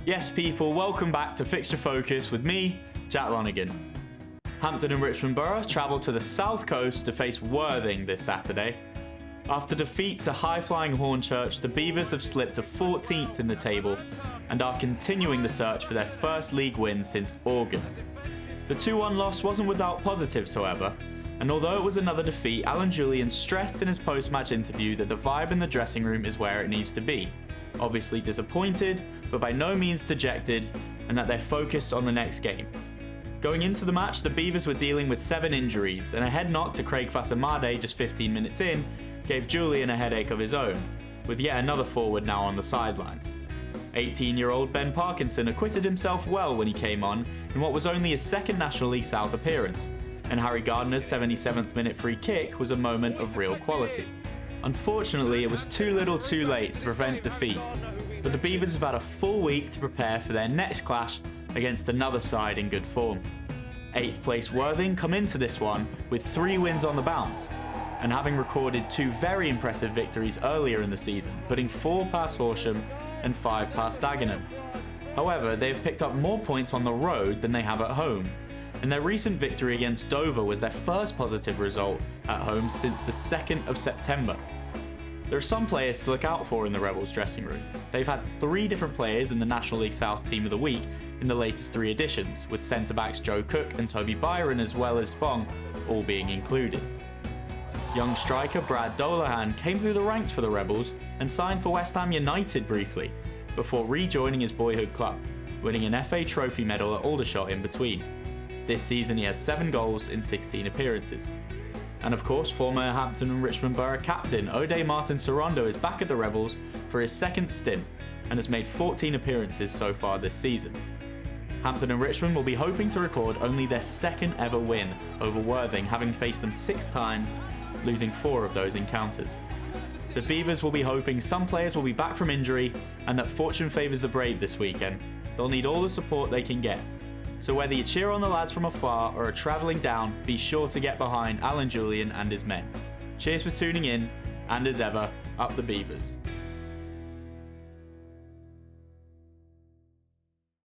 Yes people, welcome back to Fixture Focus with me, Jack Lonergan. Hampton and Richmond Borough travelled to the south coast to face Worthing this Saturday. After defeat to high-flying Hornchurch, the Beavers have slipped to 14th in the table and are continuing the search for their first league win since August. The 2-1 loss wasn't without positives however, and although it was another defeat, Alan Julian stressed in his post-match interview that the vibe in the dressing room is where it needs to be. Obviously disappointed, but by no means dejected, and that they're focused on the next game. Going into the match, the Beavers were dealing with 7 injuries, and a head knock to Craig Fasamade just 15 minutes in gave Julian a headache of his own, with yet another forward now on the sidelines. 18-year-old Ben Parkinson acquitted himself well when he came on in what was only his second National League South appearance, and Harry Gardner's 77th minute free kick was a moment of real quality. Unfortunately, it was too little too late to prevent defeat, but the Beavers have had a full week to prepare for their next clash against another side in good form. 8th place Worthing come into this one with 3 wins on the bounce, and having recorded 2 very impressive victories earlier in the season, putting 4 past Horsham and 5 past Dagenham. However, they have picked up more points on the road than they have at home, and their recent victory against Dover was their first positive result at home since the 2nd of September. There are some players to look out for in the Rebels dressing room. They've had 3 different players in the National League South Team of the Week in the latest 3 editions, with centre-backs Joe Cook and Toby Byron as well as Bong all being included. Young striker Brad Dolahan came through the ranks for the Rebels and signed for West Ham United briefly, before rejoining his boyhood club, winning an FA Trophy medal at Aldershot in between. This season he has 7 goals in 16 appearances. And of course, former Hampton and Richmond Borough captain Ode Martin Sorondo is back at the Rebels for his 2nd stint and has made 14 appearances so far this season. Hampton and Richmond will be hoping to record only their 2nd ever win over Worthing, having faced them 6 times, losing 4 of those encounters. The Beavers will be hoping some players will be back from injury and that fortune favours the brave this weekend. They'll need all the support they can get. So whether you cheer on the lads from afar or are travelling down, be sure to get behind Alan Julian and his men. Cheers for tuning in, and as ever, up the Beavers.